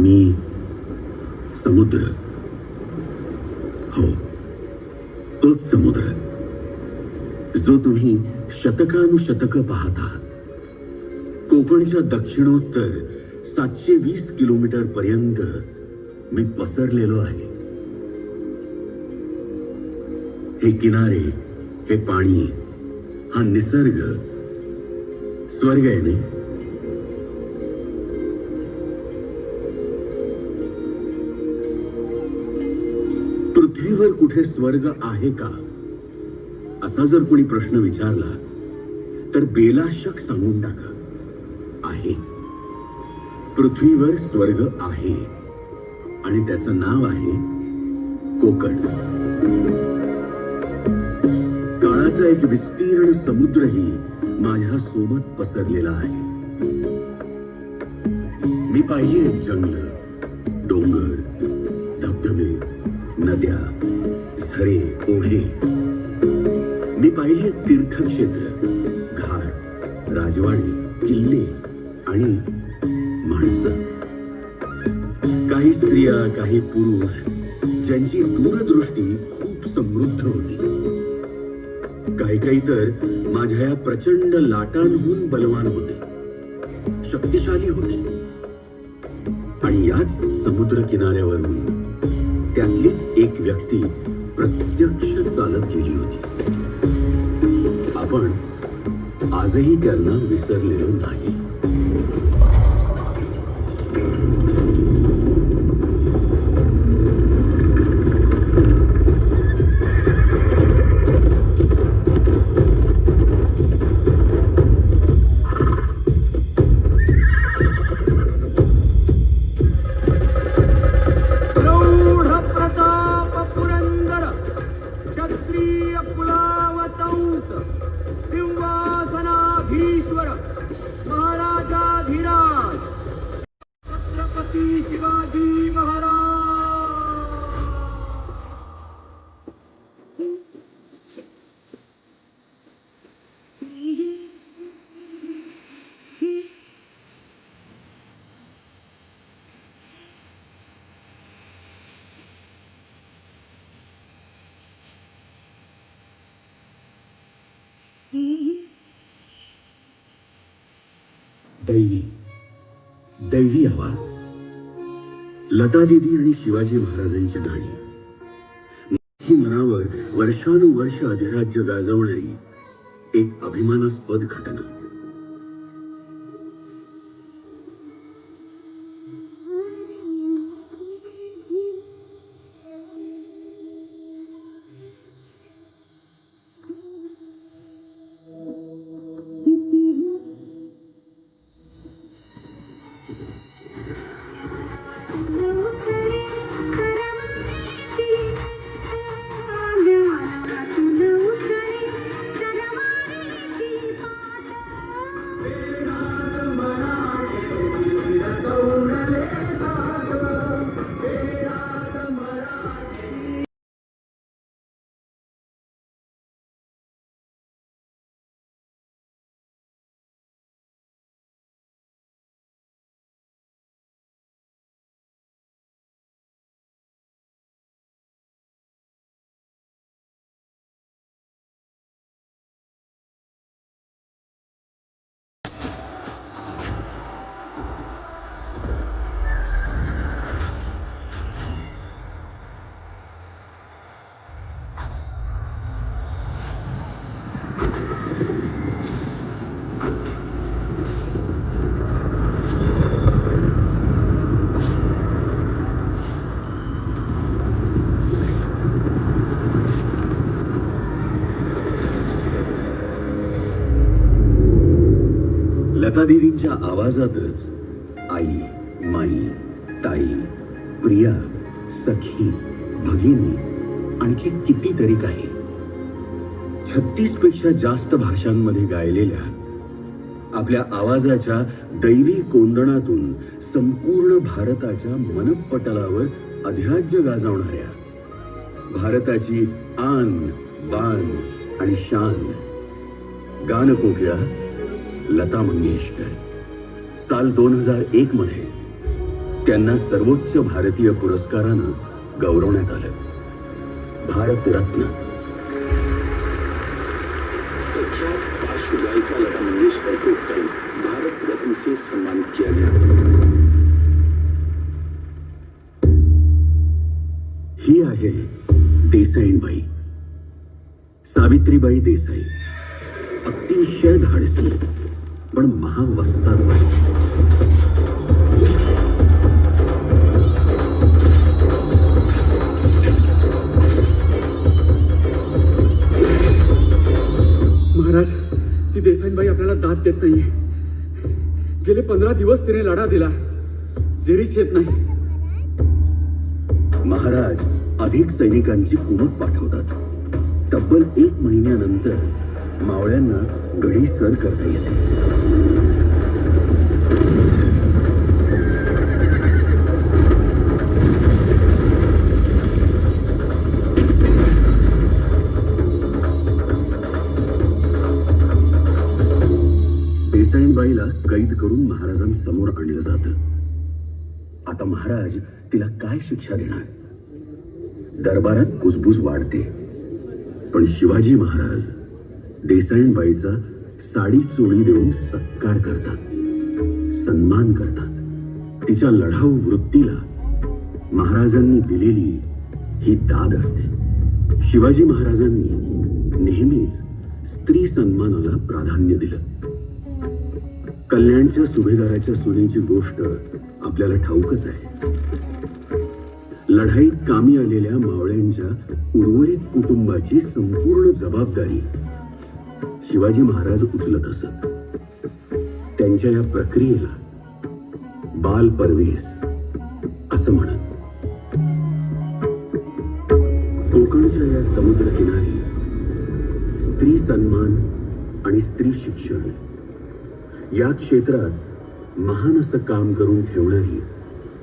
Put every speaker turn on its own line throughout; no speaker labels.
मी समुद्र, हो तोच समुद्र जो तुम्ही शतकानुशतक पाहत आहात. कोकणच्या दक्षिणोत्तर 720 किलोमीटर पर्यंत मी पसरलेलो आहे. हे किनारे, हे पाणी, हा निसर्ग स्वर्ग आहे नाही. पृथ्वीवर कुठे स्वर्ग आहे का असा जर कोणी प्रश्न विचारला तर बेलाशक सांगून टाका, आहे. पृथ्वीवर स्वर्ग आहे आणि त्याचं नाव आहे कोकण. काळाचा एक विस्तीर्ण समुद्रही माझ्या सोबत पसरलेला आहे. मी पाहिले जंगल, डोंगर, धबधबे, नद्या, झरे, ओढे. मी पाहिले तीर्थक्षेत्र, घाट, राजवाडे, किल्ले आणि माणसं. काही स्त्रिया, काही पुरुष ज्यांची दूरदृष्टी खूप समृद्ध होती. काही तर माझ्या या प्रचंड लाटांहून बलवान होते, शक्तिशाली होते. आणि याच समुद्र किनाऱ्यावरून त्यातलीच एक व्यक्ती प्रत्यक्ष चालत गेली होती. आपण आजही त्यांना विसरलेलो नाही.
सिंहासनाधीश्वर महाराजाधिराज छत्रपती शिवाजी महाराज.
दैवी आवाज. लता दीदी आणि शिवाजी महाराजांची गाणी. ही मनावर वर्षानुवर्ष अधिराज्य गाजवणारी एक अभिमानास्पद घटना. लता दीदींच्या आवाजातच आई, माई, ताई, प्रिया, सखी, भगिनी, आणखी कितीतरी काही 36 पेक्षा जास्त भाषांमध्ये गायलेल्या आपल्या आवाजाच्या दैवी कोंदणातून संपूर्ण भारताच्या मनपटलावर अधिराज्य गाजवणाऱ्या भारताची आन, बान आणि शान गानकोकिळा लता मंगेशकर. साल 2001 मध्ये त्यांना सर्वोच्च भारतीय पुरस्कारानं गौरवण्यात आलं, भारतरत्न. प्रख्यात पार्श्वगायिका लता मंगेशकर को कल भारत रत्न से सम्मानित किया गया. ही आहे देसाईबाई, सावित्रीबाई देसाई. अतिशय धाडसी पण महावस्ताद बाई.
महाराज, ती देसाईबाई आपल्याला दाद देत नाहीये. गेले 15 दिवस तिने लढा दिला, जेरीच येत नाही.
महाराज अधिक सैनिकांची कुमक पाठवतात. तब्बल 1 महिन्यानंतर मावळ्यांना गडी सर करता येते. देसाईबाईला कैद करून महाराजांसमोर आणलं जातं. आता महाराज तिला काय शिक्षा देणार? दरबारात कुजबूज वाढते, पण शिवाजी महाराज देसाईबाईचा साडी चोळी देऊन सत्कार करतात, सन्मान करतात. तिच्या लढाऊ वृत्तीला महाराजांनी दिलेली ही दाद असते. शिवाजी महाराजांनी नेहमीच स्त्री सन्मानाला प्राधान्य दिलं. कल्याणच्या सुभेदाराच्या सुनेची गोष्ट आपल्याला ठाऊकच आहे. लढाईत कामी आलेल्या मावळ्यांच्या उर्वरित कुटुंबाची संपूर्ण जबाबदारी शिवाजी महाराज उचलत असत. त्यांच्या या प्रक्रियेला बाल परवेस असं म्हणत. कोकणच्या या समुद्रकिनारी स्त्री सन्मान आणि स्त्री शिक्षण या क्षेत्रात महान असं काम करून ठेवणारी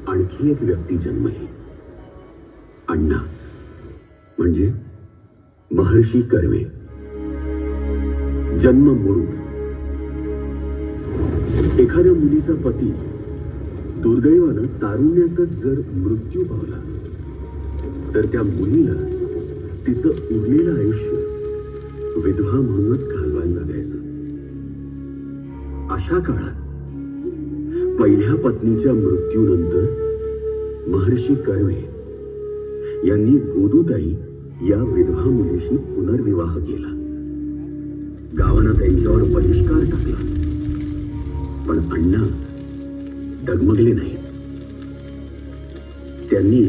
आणखी एक व्यक्ती जन्मली. अण्णा म्हणजे महर्षी कर्वे. जन्म मुरुड. एखाद्या मुलीचा पती दुर्दैवानं तारुण्यातच जर मृत्यू पावला तर त्या मुलीला तिचं उरलेलं आयुष्य विधवा म्हणूनच घालवायला लागायचं. अशा काळात पहिल्या पत्नीच्या मृत्यूनंतर महर्षी कर्वे यांनी गोदूताई या विधवा मुलीशी पुनर्विवाह केला. गावानं त्यांच्यावर बहिष्कार टाकला, पण अण्णा डगमगले नाहीत. त्यांनी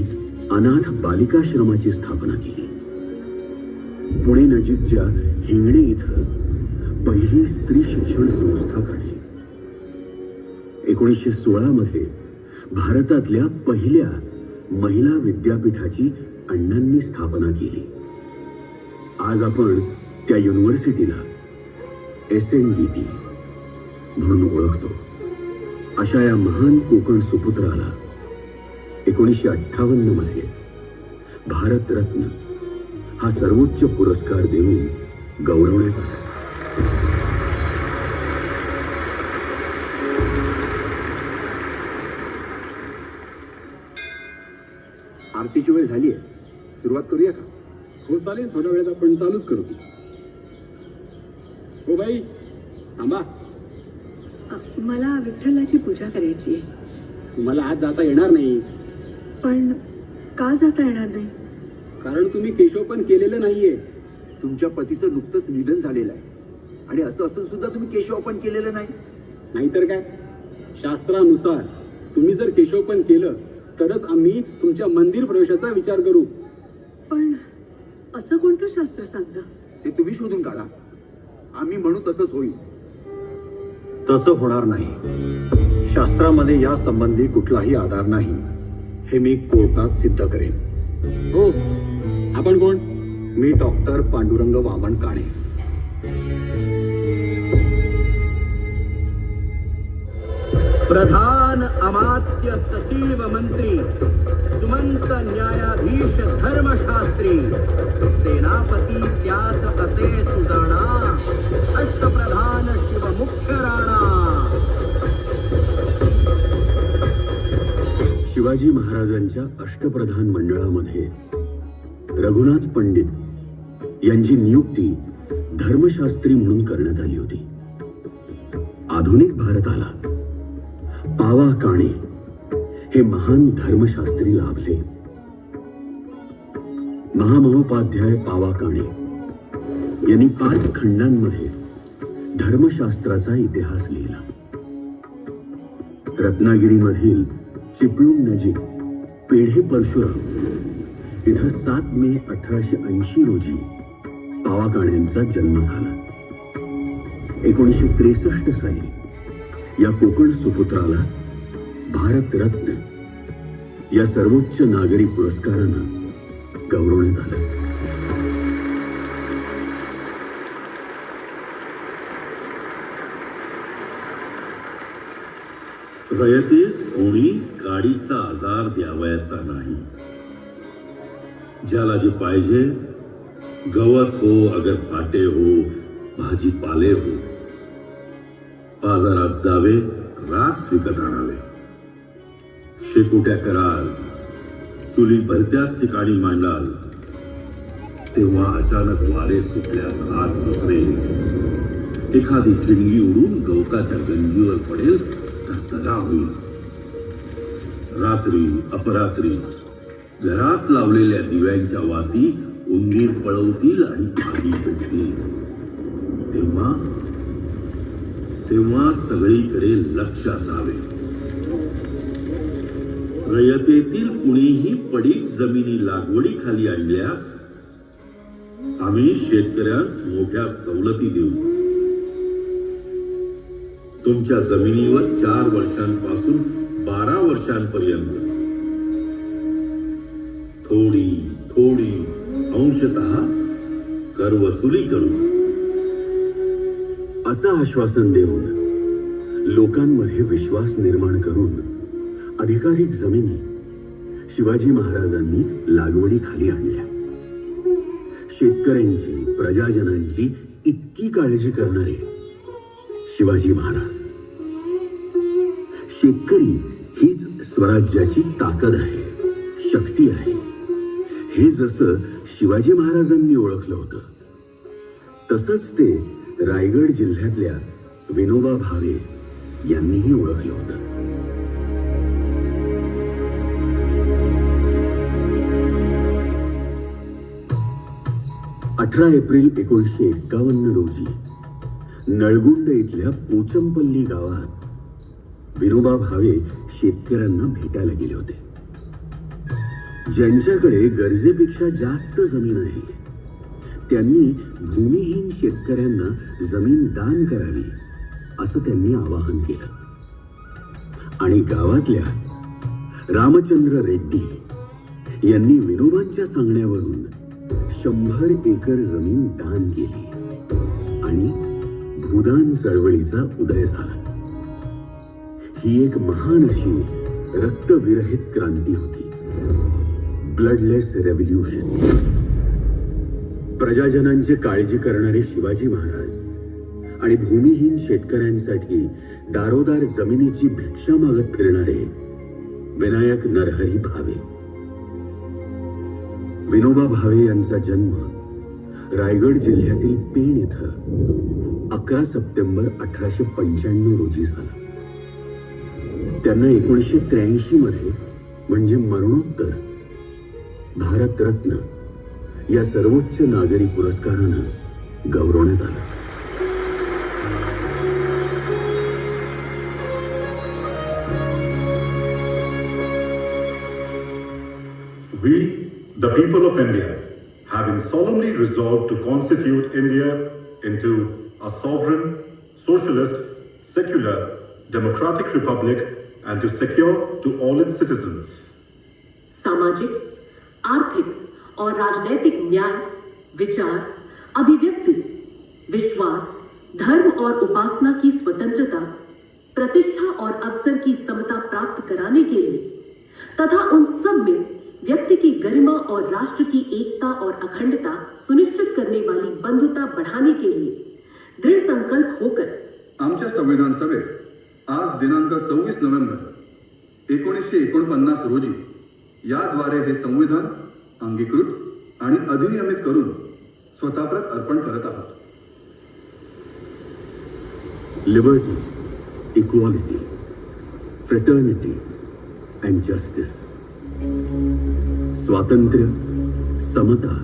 अनाथ बालिकाश्रमाची स्थापना केली. पुणे नजीकच्या हिंगणे इथं पहिली स्त्री शिक्षण संस्था काढली. 1916 मध्ये भारतातल्या पहिल्या महिला विद्यापीठाची अण्णांनी स्थापना केली. आज आपण त्या युनिव्हर्सिटीला SNDT म्हणून ओळखतो. अशा या महान कोकण सुपुत्राला 1958 मध्ये भारतरत्न हा सर्वोच्च पुरस्कार देऊन गौरवण्यात आला.
आरतीची वेळ झाली आहे, सुरुवात करूया का?
हो चालेल, थोड्या वेळात आपण चालूच करू. हो बाई थांबा.
मला विठ्ठलाची पूजा करायची आहे.
तुम्हाला आज जाता येणार नाही.
पण का जाता येणार नाही?
कारण तुम्ही केशवपन केलेलं नाहीये.
तुमच्या पतीचं नुकतंच निधन झालेलं आहे आणि असं असून सुद्धा तुम्ही केशवपन केलेलं नाही.
नाहीतर काय, शास्त्रानुसार तुम्ही जर केशवपन केलं तरच आम्ही तुमच्या मंदिर प्रवेशाचा विचार करू.
पण असं कोणतं शास्त्र सांगतं?
ते तुम्ही शोधून काढा. आम्ही म्हणू तसंच होईल.
तसं होणार नाही. शास्त्रामध्ये या संबंधी कुठलाही आधार नाही. हे मी कोर्टात सिद्ध करेन.
हो, आपण कोण?
मी डॉक्टर पांडुरंग वामन काणे.
प्रधान अमात्य सचिव मंत्री सुमंत न्यायाधीश धर्मशास्त्री सेनापती त्यात असे सुजाणा अष्टप्रधान शिवमुख्य राणा
शिवाजी महाराजांच्या अष्टप्रधान मंडळामध्ये रघुनाथ पंडित यांची नियुक्ती धर्मशास्त्री म्हणून करण्यात आली होती. आधुनिक भारताला पावा काणे हे महान धर्मशास्त्री लाभले. महामहोपाध्याय पावा काणे यांनी 5 खंडांमध्ये धर्मशास्त्राचा इतिहास लिहिला. रत्नागिरीमधील चिपळूण नजीक पेढे परशुराम इथं 7 मे 1880 रोजी पावा काण्यांचा जन्म झाला. 1963 साली या कोकण सुपुत्राला भारतरत्न या सर्वोच्च नागरी पुरस्कारानं गौरवण्यात आलं.
रयतेस कोणी काडीचा आजार द्यावयाचा नाही. ज्याला जे पाहिजे, गवत हो अगर फाटे हो, भाजीपाले हो, बाजारात जावे, रास विकत आणावे. शेकोट्या कराल, चुली भलत्याच ठिकाणी मांडाल, तेव्हा अचानक वारे सुटल्यास हात पसरेल. एखादी ठिणगी उडून गवताच्या गंजीवर पडेल तर तदा होईल. रात्री अपरात्री घरात लावलेल्या दिव्यांच्या वाती उंदीर पळवतील आणि आगी पेटतील. तेव्हा सगळीकडे लक्ष असावे. रयतेतील कुणीही पडीक जमिनी लागवडीखाली आणल्यास आम्ही शेतकऱ्यांस मोठ्या सवलती देऊ. तुमच्या जमिनीवर 4 वर्षांपासून 12 वर्षांपर्यंत थोडी अंशतः कर वसुली करू.
असं आश्वासन देऊन लोकांमध्ये विश्वास निर्माण करून अधिकाधिक जमिनी शिवाजी महाराजांनी लागवडीखाली आणल्या. शेतकऱ्यांची, प्रजाजनांची इतकी काळजी करणारे शिवाजी महाराज. शेतकरी हीच स्वराज्याची ताकद आहे, शक्ती आहे, हे जसं शिवाजी महाराजांनी ओळखलं होतं, तसंच ते रायगड जिल्ह्यातल्या विनोबा भावे यांनीही ओळखलं होतं. एप्रिल 1951 रोजी नळगुंड इथल्या पोचमपल्ली गावात विनोबा भावे शेतकऱ्यांना भेटायला गेले होते. ज्यांच्याकडे गरजेपेक्षा जास्त जमीन आहे त्यांनी भूमिहीन शेतकऱ्यांना जमीन दान करावी असं त्यांनी आवाहन केलं. आणि गावातल्या रामचंद्र रेड्डी यांनी विनोबांच्या सांगण्यावरून 100 एकर जमीन दान केली आणि भूदान चळवळीचा उदय झाला. ही एक महान अशी रक्तविरहित क्रांती होती, ब्लडलेस रेव्होल्यूशन. प्रजाजनांची काळजी करणारे शिवाजी महाराज आणि भूमिहीन शेतकऱ्यांसाठी दारोदार जमिनीची भिक्षा मागत फिरणारे विनायक नरहरी भावे. विनोबा भावे यांचा जन्म रायगड जिल्ह्यातील पेण इथं 11 सप्टेंबर 1895 रोजी झाला. त्यांना 1983 मध्ये म्हणजे मरणोत्तर भारतरत्न या सर्वोच्च नागरी पुरस्कारानं गौरवण्यात आलं.
We, the people of India, having solemnly resolved to constitute India into a sovereign, socialist, secular, democratic republic and to secure to all its citizens
सामाजिक, आर्थिक और राजनैतिक न्याय, विचार, अभिव्यक्ति, विश्वास, धर्म और उपासना की स्वतंत्रता, प्रतिष्ठा और अवसर की समता प्राप्त कराने के लिए तथा उन सब में व्यक्ति की गरिमा और राष्ट्र की एकता और अखंडता सुनिश्चित करने वाली बंधुता बढ़ाने के लिए दृढ़ संकल्प होकर
आमच्या संविधान सभेत आज दिनांक 26 नोव्हेंबर
1949 रोजी याद्वारे हे संविधान अंगीकृत आणि अधिनियमित करून स्वतःप्रत अर्पण करत आहोत.
Liberty, equality, fraternity and justice. स्वातंत्र्य, समता,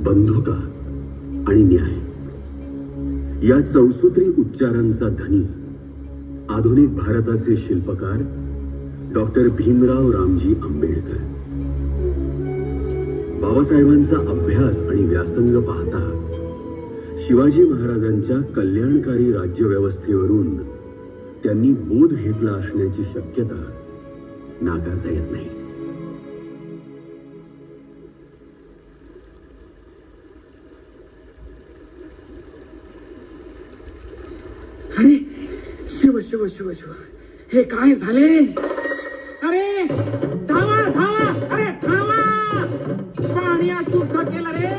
बंधुता आणि न्याय या चौसूत्री उच्चारांचा धनी आधुनिक भारताचे शिल्पकार डॉक्टर भीमराव रामजी आंबेडकर. बाबासाहेबांचा अभ्यास आणि व्यासंग पाहता शिवाजी महाराजांच्या कल्याणकारी राज्यव्यवस्थेवरून त्यांनी बोध घेतला असण्याची शक्यता नाकारता येत नाही.
अरे शिव शिव शिव शिव, हे काय झाले? अरे धावा धावा, अरे धावा! पाणी अशुद्ध केलं रे.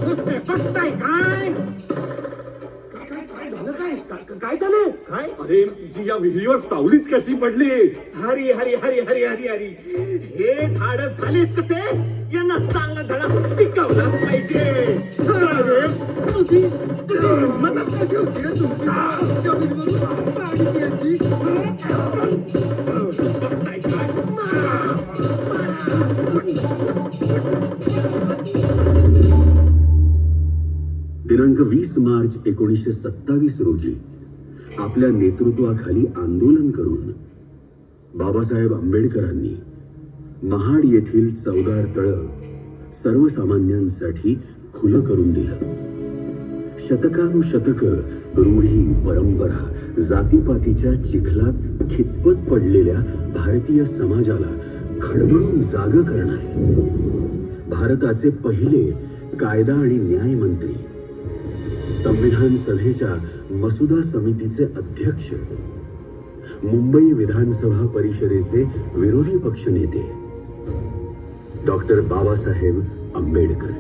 नुसते बघताय काय? काय झालं? काय झालं? काय? अरे तुझी या विहिरीवर सावलीच कशी पडली? हरी हरी हरी हरी हरी हरी, हे धाडस झालेस कसे? यांना चांगला धडा शिकवला पाहिजे. अरे तुझी मदत कशी होती रे तुमच्या विहिरीवरून पाणी प्यायची? बघताय काय?
दिनांक 20 मार्च 1927 रोजी आपल्या नेतृत्वाखाली आंदोलन करून बाबासाहेब आंबेडकरांनी महाड येथील 14 तळं सर्वसामान्यांसाठी खुलं करून दिलं. शतकानुशतक रूढी, परंपरा, जातीपातीच्या चिखलात खितपत पडलेल्या भारतीय समाजाला खडबडून जागं करणारे भारताचे पहिले कायदा आणि न्याय मंत्री, संविधान सभेच्या मसुदा समितीचे अध्यक्ष, मुंबई विधानसभा परिषदेचे विरोधी पक्षनेते डॉक्टर बाबासाहेब आंबेडकर.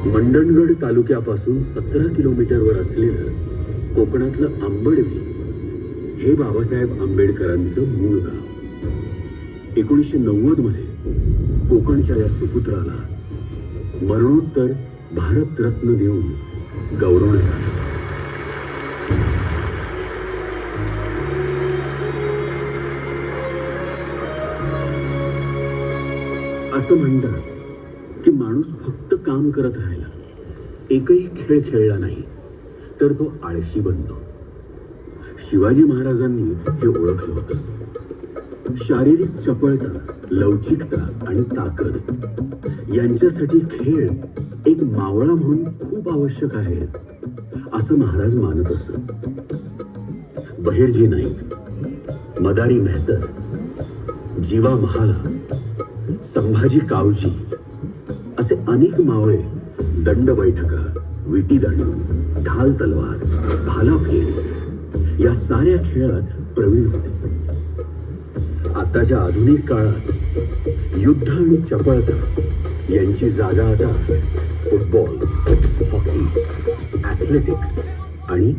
मंडणगड तालुक्यापासून 17 किलोमीटरवर असलेलं कोकणातलं आंबडवी हे बाबासाहेब आंबेडकरांचं मूळ गाव. 1990 मध्ये कोकणच्या या सुपुत्राला मरणोत्तर भारतरत्न देऊन गौरवण्यात आलं. असं म्हणतात की माणूस फक्त काम करत राहिला, एकही खेळ खेळला नाही तर तो आळशी बनतो. शिवाजी महाराजांनी हे ओळखलं होतं. शारीरिक चपळता, लवचिकता आणि ताकद यांच्यासाठी खेळ एक मावळा म्हणून खूप आवश्यक आहे असं महाराज मानत असत. बहिर्जी नाईक, मदारी मेहतर, जीवा महाला, संभाजी कावजी असे अनेक मावळे दंड बैठका, विटी दांडू, ढाल तलवार, भालाफेक या साऱ्या खेळात प्रवीण होते. आताच्या आधुनिक काळात युद्ध आणि चपळता यांची जागा आता फुटबॉल, हॉकी, ॲथलेटिक्स आणि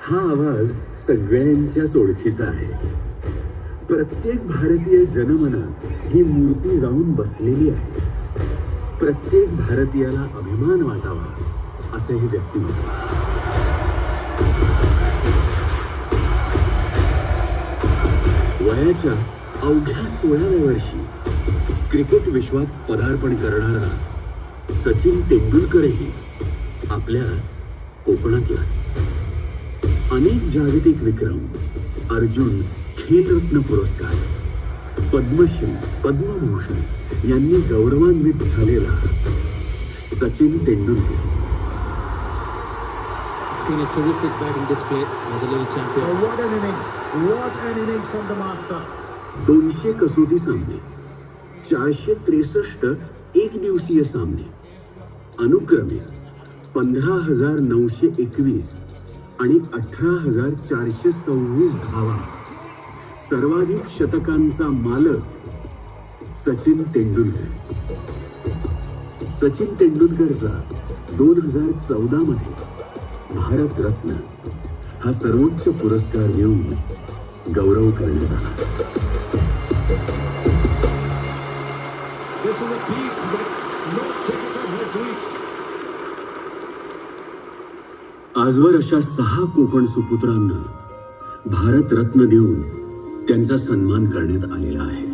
हा आवाज सगळ्यांच्याच ओळखीचा आहे. प्रत्येक भारतीय जनमनात ही मूर्ती जाऊन बसलेली आहे. प्रत्येक भारतीयाला अभिमान वाटावा असे हे व्यक्तिमत्व. वयाच्या अवघ्या 16व्या वर्षी क्रिकेट विश्वात पदार्पण करणारा सचिन तेंडुलकरही आपल्या कोकणातलाच. अनेक जागतिक विक्रम, अर्जुन, खेलरत्न पुरस्कार, पद्मश्री, पद्मभूषण यांनी गौरवान्वित झालेला Sachin Tendulkar.
Been a terrific batting display for the little champion.
What an innings! What an innings from the master!
200 कसोटी सामने, 463 एक दिवसीय सामने, अनुक्रमे 15,921 आणि 18,426 धावा, सर्वाधिक शतकांचा मालक सचिन तेंडुलकर. सचिन तेंडुलकरचा 2014 मध्ये भारत रत्न हा सर्वोच्च पुरस्कार देऊन गौरव करण्यात आला.
This is a peak that no cricketer has reached.
आजवर अशा 6 कोकण सुपुत्रांना भारत रत्न देऊन त्यांचा सन्मान करण्यात आलेला आहे.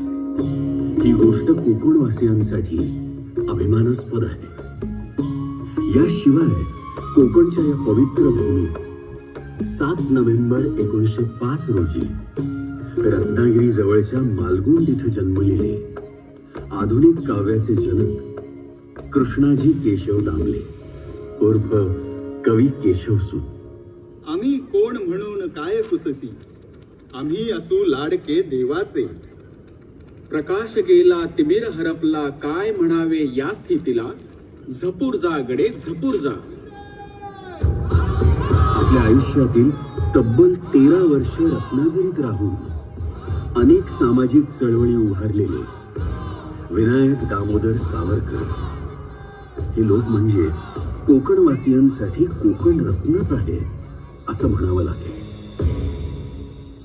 ही गोष्ट कोकणवासियांसाठी अभिमानास्पद आहे. याशिवाय कोकणच्या या पवित्र भूमीत 7 नोव्हेंबर 1905 रोजी रत्नागिरी जवळच्या मालगुंड इथे जन्मलेले आधुनिक काव्याचे जनक कृष्णाजी केशव दामले उर्फ कवी केशवसूत.
आम्ही कोण म्हणून काय कुससी, आम्ही असू लाडके देवाचे. प्रकाश गेला तिमिर हरपला, काय म्हणावे या स्थितीला. झपूर जा गडे झपूर जा.
आपल्या आयुष्यातील तब्बल 13 वर्ष रत्नागिरीत राहून अनेक सामाजिक चळवळी उभारलेले विनायक दामोदर सावरकर हे लोक म्हणजे कोकणवासियांसाठी कोकण रत्नच आहे असं म्हणावं लागेल.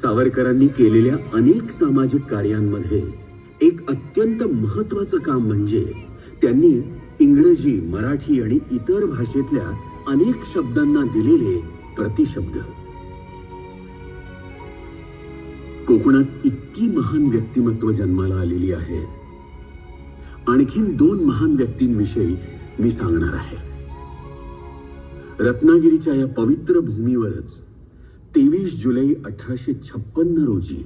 सावरकरांनी केलेल्या अनेक सामाजिक कार्यांमध्ये एक अत्यंत महत्वाचं काम म्हणजे त्यांनी इंग्रजी, मराठी आणि इतर भाषेतल्या अनेक शब्दांना दिलेले प्रतिशब्द. कोकणात इतकी महान व्यक्तिमत्व जन्माला आलेली आहेत. आणखीन 2 महान व्यक्तींविषयी मी सांगणार आहे. रत्नागिरीच्या या पवित्र भूमीवरच 23 जुलै 1856 रोजी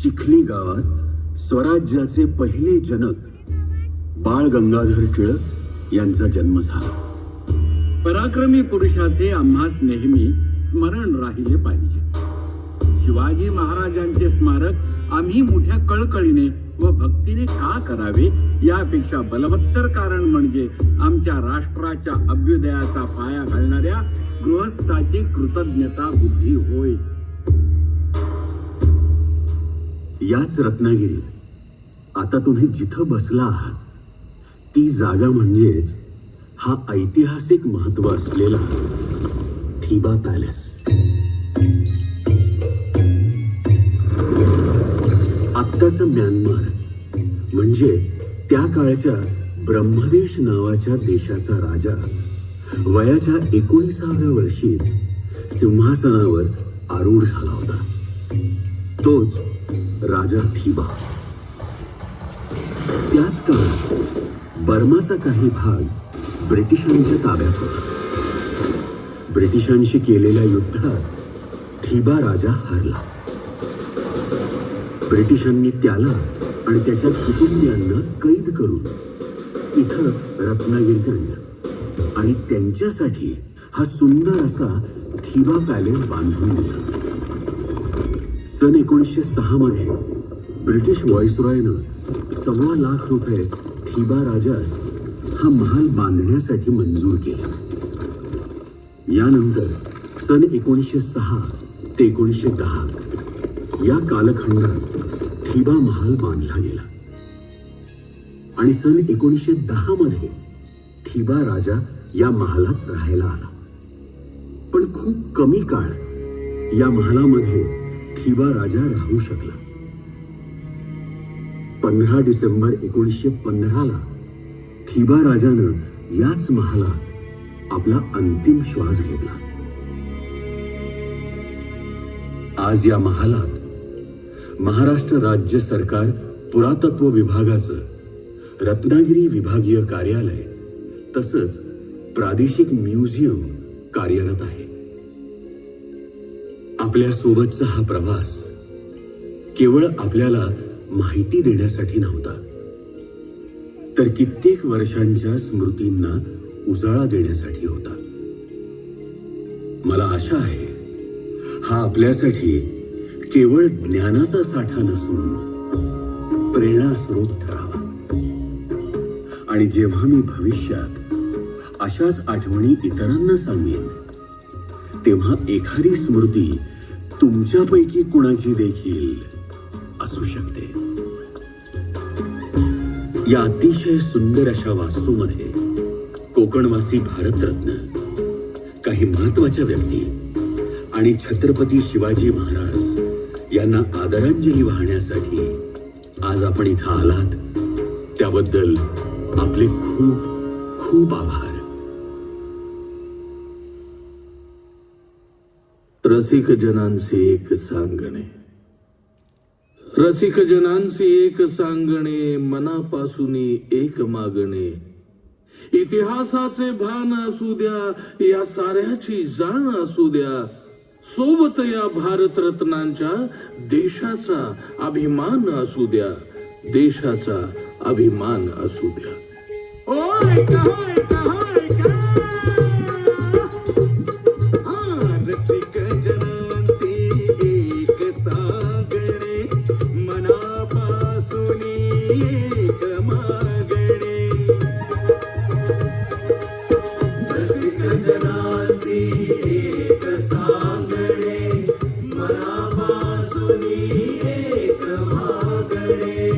चिखली गावात स्वराज्याचे पहिले जनक बाळ गंगाधर टिळक यांचा जन्म झाला.
पराक्रमी पुरुषाचे आम्हास नेहमी स्मरण राहिले पाहिजे. शिवाजी महाराजांचे स्मारक आम्ही मोठ्या कळकळीने व भक्तीने का करावे यापेक्षा बलवत्तर कारण म्हणजे आमच्या राष्ट्राच्या अभ्युदयाचा पाया घालणाऱ्या गृहस्थाची कृतज्ञता बुद्धी होय.
याच रत्नागिरीत आता तुम्ही जिथं बसला आहात ती जागा म्हणजेच हा ऐतिहासिक महत्व असलेला थिबा पॅलेस. आत्ताचं म्यानमार म्हणजे त्या काळच्या ब्रह्मदेश नावाच्या देशाचा राजा वयाच्या 19व्या वर्षीच सिंहासनावर आरूढ झाला होता. तोच राजा थिबा. त्याच काळात बर्माचा काही भाग ब्रिटिशांच्या ताब्यात होता. ब्रिटिशांशी केलेल्या युद्धात थिबा राजा हरला. ब्रिटिशांनी त्याला आणि त्याच्या कुटुंबियांना कैद करून इथं रत्नागिरीत आणलं आणि त्यांच्यासाठी हा सुंदर असा थिबा पॅलेस बांधून दिला. सन 1906 मध्ये ब्रिटिश व्हॉइसरॉयनं ₹1.25 लाख थिबा राजास हा महाल बांधण्यासाठी मंजूर केला. यानंतर सन 1906 ते 1910 या कालखंडात थिबा महाल बांधला गेला आणि सन 1910 मध्ये थिबा राजा या महालात राहायला आला. पण खूप कमी काळ या महालामध्ये थिबा राजा राहू शकला. 15 डिसेंबर 1915 थिबा राजानं याच महालात आपला अंतिम श्वास घेतला. आज या महालात महाराष्ट्र राज्य सरकार पुरातत्व विभागाचं रत्नागिरी विभागीय कार्यालय तसंच प्रादेशिक म्युझियम कार्यरत आहे. आपल्या सोबतचा हा प्रवास केवळ आपल्याला माहिती देण्यासाठी नव्हता, तर कित्येक वर्षांच्या स्मृतींना उजाळा देण्यासाठी होता. मला आशा आहे हा आपल्यासाठी केवळ ज्ञानाचा साठा नसून प्रेरणा स्रोत ठरावा. आणि जेव्हा मी भविष्यात अशाच आठवणी इतरांना सांगेन तेव्हा एखादी स्मृती तुमच्यापैकी कुणाची देखील असू शकते. या अतिशय सुंदर अशा वास्तूमध्ये कोकणवासी भारतरत्न, काही महत्वाच्या व्यक्ती आणि छत्रपती शिवाजी महाराज यांना आदरांजली वाहण्यासाठी आज आपण इथं आलात, त्याबद्दल आपले खूप खूप आभार.
रसिक जनांचे एक सांगणे, रसिक जनांचे एक सांगणे, मनापासून एक मागणे. इतिहासाचे भान असू द्या, या साऱ्याची जाण असू द्या, सोबत या भारतरत्नांच्या देशाचा अभिमान असू द्या, देशाचा अभिमान असू द्या.
ओय का होय का होय का.
रसिक जनांचे एक सांगणे, मनापासून एक मागणे. रसिक जनांचे एक सांगणे, मनापासून एक मागणे.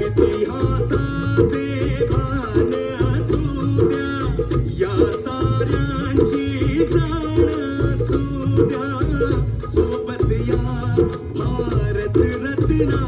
इतिहासाचे भान असू द्या, या साऱ्यांची जाण असू द्या, सोबत या भारतरत्ना